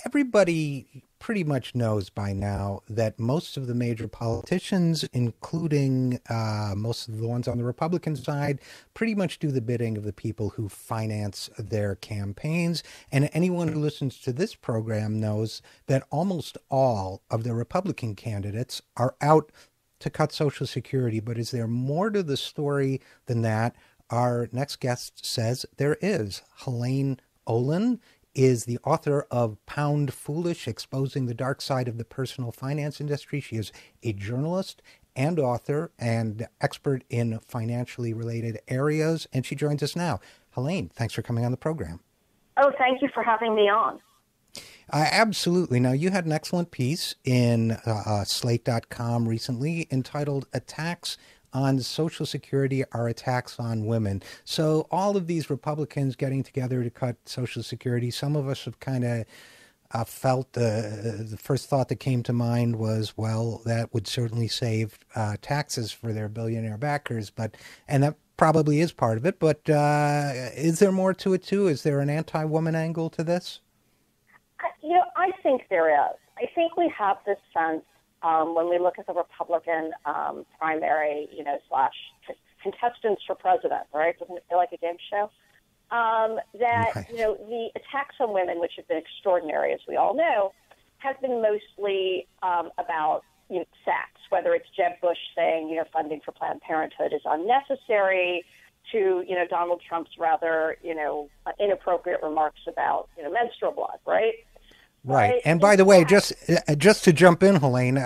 everybody pretty much knows by now that most of the major politicians, including most of the ones on the Republican side, pretty much do the bidding of the people who finance their campaigns. And anyone who listens to this program knows that almost all of the Republican candidates are out to cut Social Security. But is there more to the story than that? Our next guest says there is. Helaine Olen is the author of Pound Foolish, Exposing the Dark Side of the Personal Finance Industry. She is a journalist and author and expert in financially related areas, and she joins us now. Helaine, thanks for coming on the program. Oh, thank you for having me on. Absolutely. Now, you had an excellent piece in Slate.com recently entitled Attacks on Social Security Are Attacks on Women. So all of these Republicans getting together to cut Social Security, some of us have kind of felt the first thought that came to mind was, well, that would certainly save taxes for their billionaire backers. And that probably is part of it. But is there more to it, too? Is there an anti-woman angle to this? I think there is. I think we have this sense when we look at the Republican primary, slash contestants for president, right? Doesn't it feel like a game show? That, Right. The attacks on women, which have been extraordinary, as we all know, have been mostly about sex, whether it's Jeb Bush saying, funding for Planned Parenthood is unnecessary, to, Donald Trump's rather, inappropriate remarks about, menstrual blood, right? Right. And by the way, just to jump in, Helaine,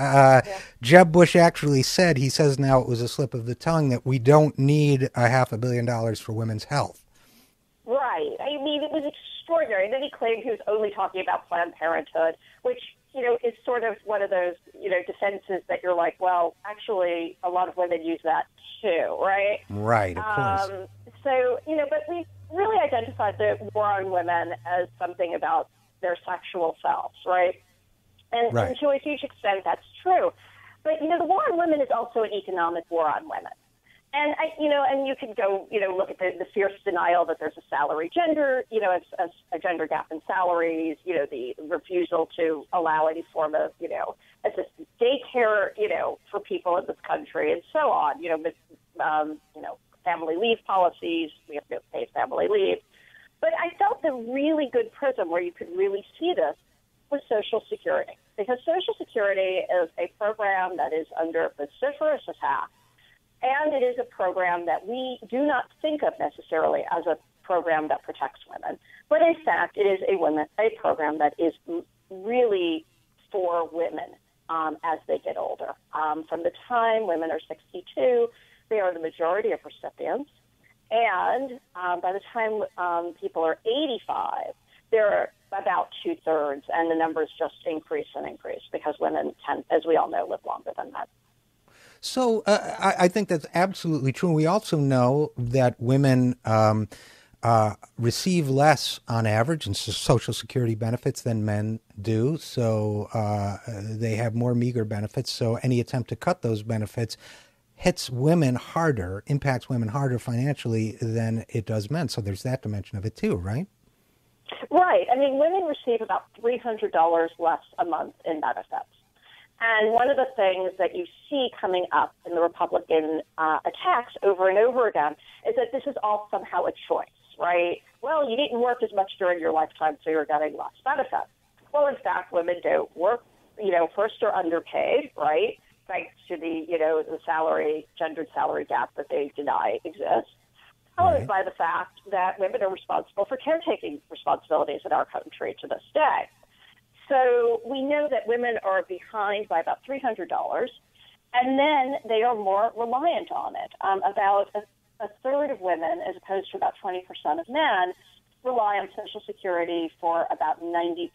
Jeb Bush actually said, he says now it was a slip of the tongue, that we don't need $500 million for women's health. Right. I mean, it was extraordinary. And then he claimed he was only talking about Planned Parenthood, which, is sort of one of those, defenses that you're like, well, actually, a lot of women use that too, right? Right, of course. So, but we really identified the war on women as something about their sexual selves, right? And to a huge extent, that's true. But, the war on women is also an economic war on women. And, and you can go, look at the fierce denial that there's a salary gender, a gender gap in salaries, the refusal to allow any form of, assisted daycare, for people in this country and so on, family leave policies, we have no paid family leave. But I felt the really good prism where you could really see this was Social Security, because Social Security is a program that is under vociferous attack, and it is a program that we do not think of necessarily as a program that protects women, but in fact it is a program that is really for women as they get older. From the time women are 62, they are the majority of recipients. And by the time people are 85, they're about 2/3, and the numbers just increase and increase because women tend, as we all know, live longer than men. So I think that's absolutely true. We also know that women receive less on average in Social Security benefits than men do. So they have more meager benefits. So any attempt to cut those benefits hits women harder, impacts women harder financially than it does men. So there's that dimension of it too, right? Right. I mean, women receive about $300 less a month in benefits. And one of the things that you see coming up in the Republican attacks over and over again is that this is all somehow a choice, right? Well, you didn't work as much during your lifetime, so you're getting less benefits. Well, in fact, women don't work, first are underpaid, right? Thanks to the, the gendered salary gap that they deny exists, followed by the fact that women are responsible for caretaking responsibilities in our country to this day. So we know that women are behind by about $300, and then they are more reliant on it. About a third of women, as opposed to about 20% of men, rely on Social Security for about 90%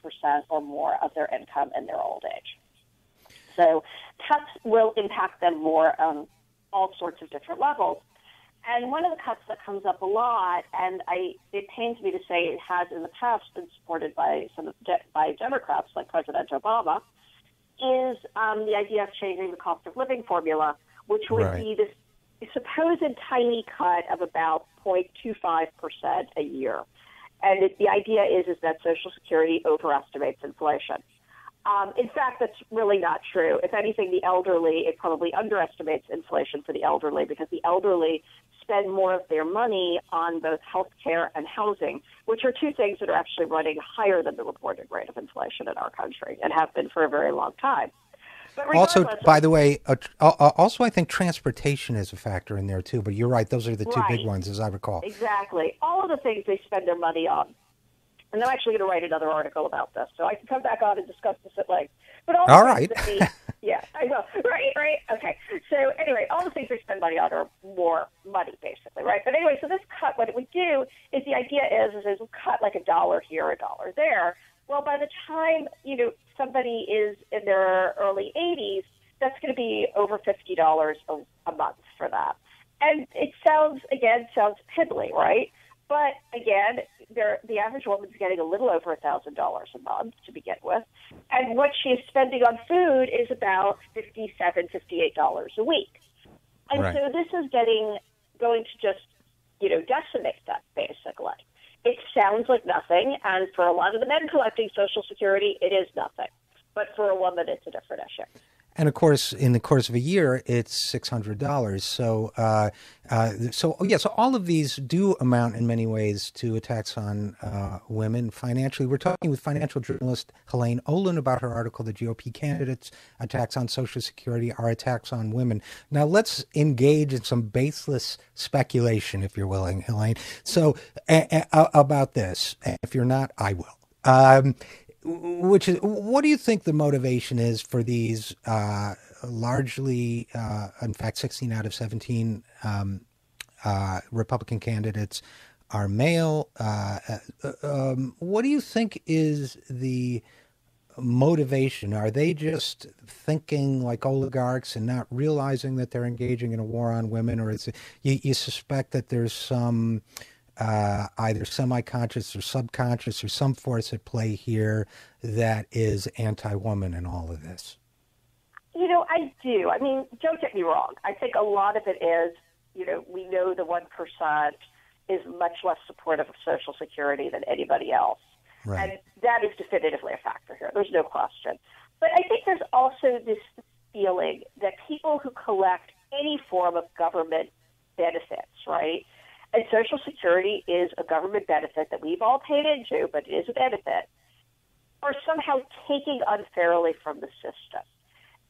or more of their income in their old age. So cuts will impact them more on all sorts of different levels. And one of the cuts that comes up a lot, and it pains me to say it has in the past been supported by by Democrats like President Obama, is the idea of changing the cost of living formula, which would be this supposed tiny cut of about 0.25% a year. And the idea is that Social Security overestimates inflation. In fact, that's really not true. If anything, the elderly, it probably underestimates inflation for the elderly because the elderly spend more of their money on both health care and housing, which are two things that are actually running higher than the reported rate of inflation in our country and have been for a very long time. But also, by the way, also I think transportation is a factor in there too. But you're right; those are the two big ones, as I recall. Exactly. All of the things they spend their money on. And I'm actually going to write another article about this, so I can come back on and discuss this at length. But all right. Yeah, I will. Right. Okay. So anyway, all the things they spend money on are more money, basically, right? But anyway, so this cut, what it would do is the idea is we'll cut like $1 here, $1 there. Well, by the time, somebody is in their early 80s, that's going to be over $50 a month for that. And it sounds piddly, right? But again, the average woman's getting a little over $1,000 a month to begin with. And what she is spending on food is about $57, $58 a week. And so this is going to just, decimate that, basically. It sounds like nothing, and for a lot of the men collecting Social Security, it is nothing. But for a woman, it's a different issue. And of course, in the course of a year, it's $600. So all of these do amount in many ways to attacks on women financially. We're talking with financial journalist Helaine Olen about her article, "The GOP Candidates' Attacks on Social Security Are Attacks on Women." Now, let's engage in some baseless speculation, if you're willing, Helaine. So about this, if you're not, I will. Which is, what do you think the motivation is for these largely, in fact, 16 out of 17 Republican candidates are male? What do you think is the motivation? Are they just thinking like oligarchs and not realizing that they're engaging in a war on women? Or is it, you suspect that there's some either semi-conscious or subconscious or some force at play here that is anti-woman in all of this? I do. I mean, don't get me wrong. I think a lot of it is, we know the 1% is much less supportive of Social Security than anybody else. Right. And that is definitively a factor here. There's no question. But I think there's also this feeling that people who collect any form of government benefits, right? And Social Security is a government benefit that we've all paid into, but it is a benefit, are somehow taking unfairly from the system.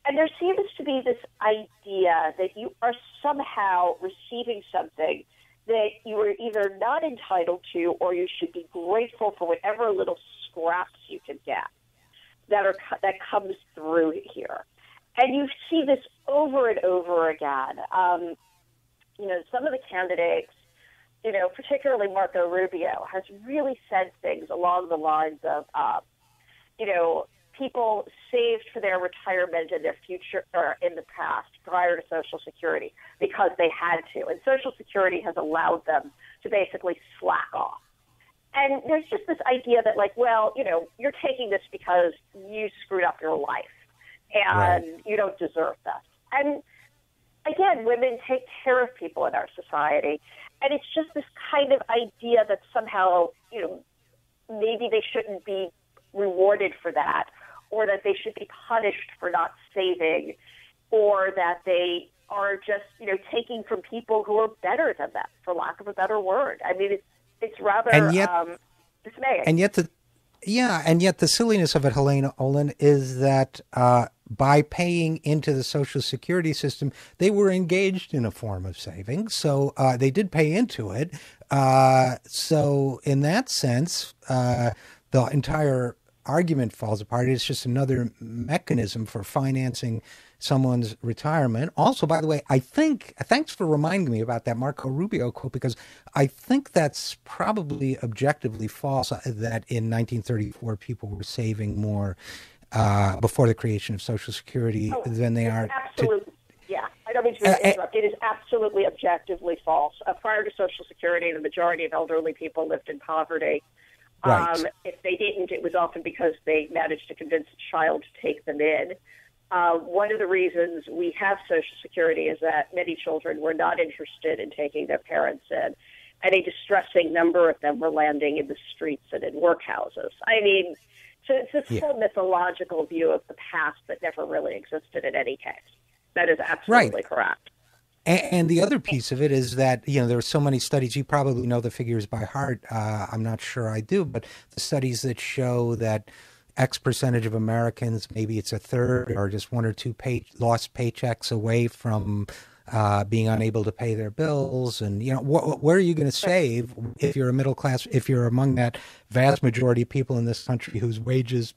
And there seems to be this idea that you are somehow receiving something that you are either not entitled to, or you should be grateful for whatever little scraps you can get that comes through here. And you see this over and over again. Some of the candidates, particularly Marco Rubio, has really said things along the lines of, people saved for their retirement in their future or in the past prior to Social Security because they had to. And Social Security has allowed them to basically slack off. And there's just this idea that, you're taking this because you screwed up your life and you don't deserve this. And again, women take care of people in our society. And it's just this kind of idea that somehow, maybe they shouldn't be rewarded for that, or that they should be punished for not saving, or that they are just, taking from people who are better than them, for lack of a better word. I mean, it's rather dismaying. And yet the silliness of it, Helaine Olen, is that by paying into the Social Security system, they were engaged in a form of saving. So they did pay into it. So in that sense, the entire argument falls apart. It's just another mechanism for financing someone's retirement. Also, by the way, I think, thanks for reminding me about that Marco Rubio quote, because I think that's probably objectively false, that in 1934 people were saving more before the creation of Social Security than they are absolutely. Yeah, I don't mean to interrupt. It is absolutely objectively false. Prior to Social Security, the majority of elderly people lived in poverty. Right. If they didn't, it was often because they managed to convince a child to take them in. One of the reasons we have Social Security is that many children were not interested in taking their parents in. and a distressing number of them were landing in the streets and in workhouses. I mean, so it's this whole mythological view of the past that never really existed in any case. That is absolutely correct. And the other piece of it is that, there are so many studies, you probably know the figures by heart. I'm not sure I do, but the studies that show that X percentage of Americans, maybe it's a third or just one or two lost paychecks away from being unable to pay their bills. And, where are you going to save if you're a middle class, if you're among that vast majority of people in this country whose wages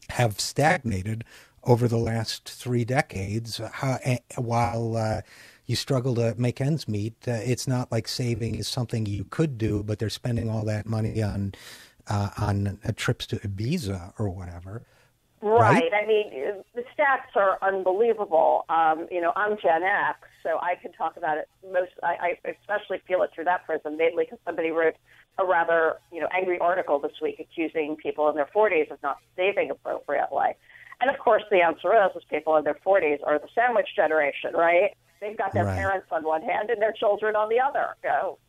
have stagnated over the last 3 decades, while you struggle to make ends meet? It's not like saving is something you could do, but they're spending all that money on trips to Ibiza or whatever. Right. I mean, the stats are unbelievable. I'm Gen X, so I can talk about it I especially feel it through that prism, mainly because somebody wrote a rather, angry article this week accusing people in their 40s of not saving appropriately. And of course, the answer is people in their 40s are the sandwich generation, right? They've got their parents on one hand and their children on the other.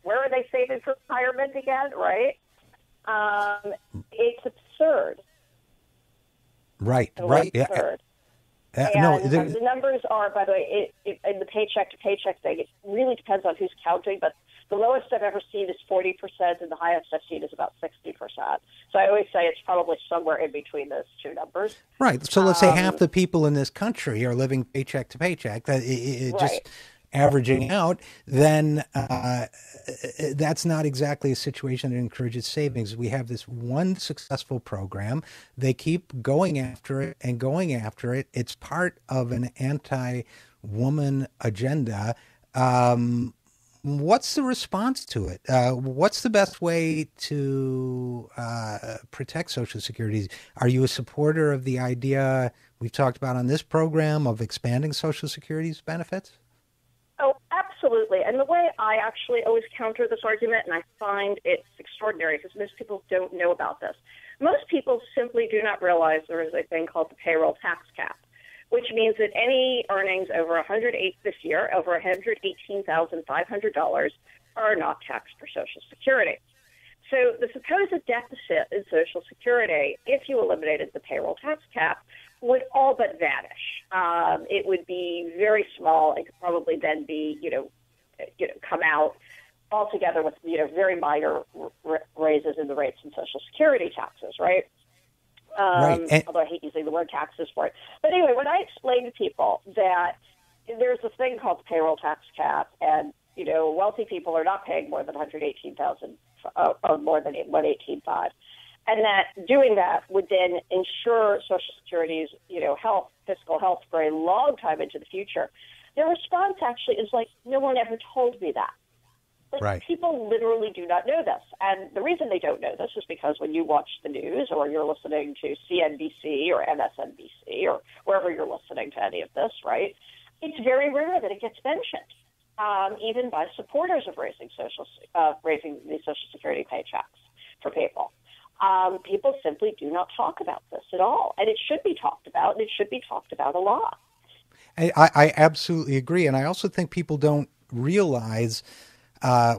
Where are they saving for retirement again, right? It's absurd. Right. Absurd. The numbers are, by the way, in the paycheck-to-paycheck thing, it really depends on who's counting, but the lowest I've ever seen is 40%, and the highest I've seen is about 60%. So I always say it's probably somewhere in between those two numbers. Right. So let's say half the people in this country are living paycheck to paycheck. Just averaging out, then that's not exactly a situation that encourages savings. We have this one successful program. They keep going after it and going after it. It's part of an anti-woman agenda. What's the response to it? What's the best way to protect Social Security? Are you a supporter of the idea we've talked about on this program of expanding Social Security's benefits? Oh, absolutely. And the way I actually always counter this argument, and I find it's extraordinary because most people don't know about this. Most people simply do not realize there is a thing called the payroll tax cap, which means that any earnings over this year, over $118,500, are not taxed for Social Security. So the supposed deficit in Social Security, if you eliminated the payroll tax cap, would all but vanish. It would be very small. It could probably then be, come out altogether with, very minor raises in the rates in Social Security taxes, right? Although I hate using the word taxes for it. But anyway, when I explain to people that there's a thing called the payroll tax cap, and wealthy people are not paying more than $118,000 or more than $118,500, and that doing that would then ensure Social Security's fiscal health for a long time into the future. Their response actually is like, no one ever told me that. But people literally do not know this. And the reason they don't know this is because when you watch the news or you're listening to CNBC or MSNBC or wherever you're listening to any of this, right, it's very rare that it gets mentioned, even by supporters of raising the Social Security paychecks for people. People simply do not talk about this at all. And it should be talked about, and it should be talked about a lot. I absolutely agree. And I also think people don't realize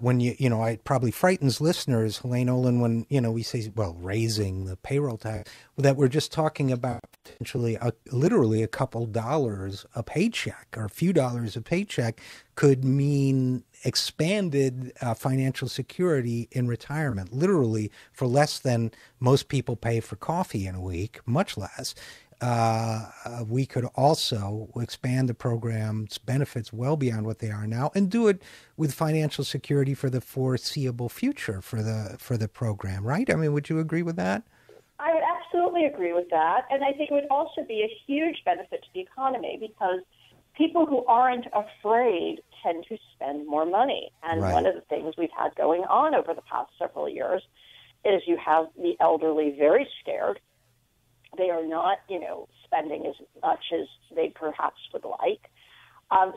when it probably frightens listeners, Helaine Olen, when, we say, raising the payroll tax, that we're just talking about potentially literally a couple dollars a paycheck or a few dollars a paycheck could mean expanded financial security in retirement, literally for less than most people pay for coffee in a week, much less. We could also expand the program's benefits well beyond what they are now and do it with financial security for the foreseeable future for the program, right? I mean, would you agree with that? I would absolutely agree with that. And I think it would also be a huge benefit to the economy because people who aren't afraid tend to spend more money. And one of the things we've had going on over the past several years is you have the elderly very scared. They are not, spending as much as they perhaps would like.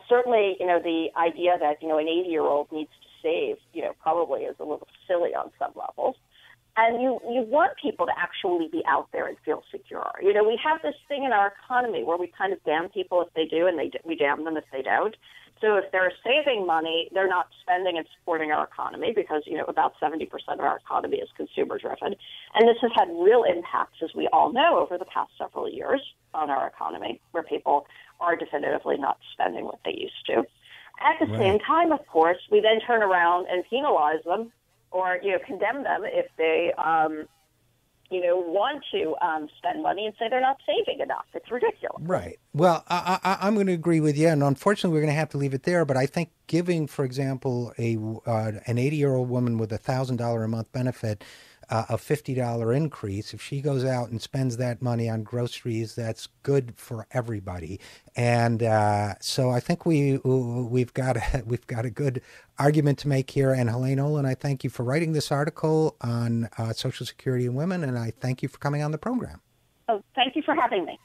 Certainly, the idea that, an 80-year-old needs to save, probably is a little silly on some levels. And you want people to actually be out there and feel secure. We have this thing in our economy where we kind of damn people if they do and we damn them if they don't. So if they're saving money, they're not spending and supporting our economy because, about 70% of our economy is consumer-driven. And this has had real impacts, as we all know, over the past several years on our economy, where people are definitively not spending what they used to. At the same time, of course, we then turn around and penalize them or, condemn them if they want to spend money and say they're not saving enough. It's ridiculous. Right. Well, I'm going to agree with you, and unfortunately, we're going to have to leave it there. But I think giving, for example, an 80-year-old woman with $1,000 a month benefit a $50 increase, if she goes out and spends that money on groceries, that's good for everybody. And so I think we've got a good argument to make here. And Helaine Olen, I thank you for writing this article on Social Security and women, and I thank you for coming on the program. Oh, thank you for having me.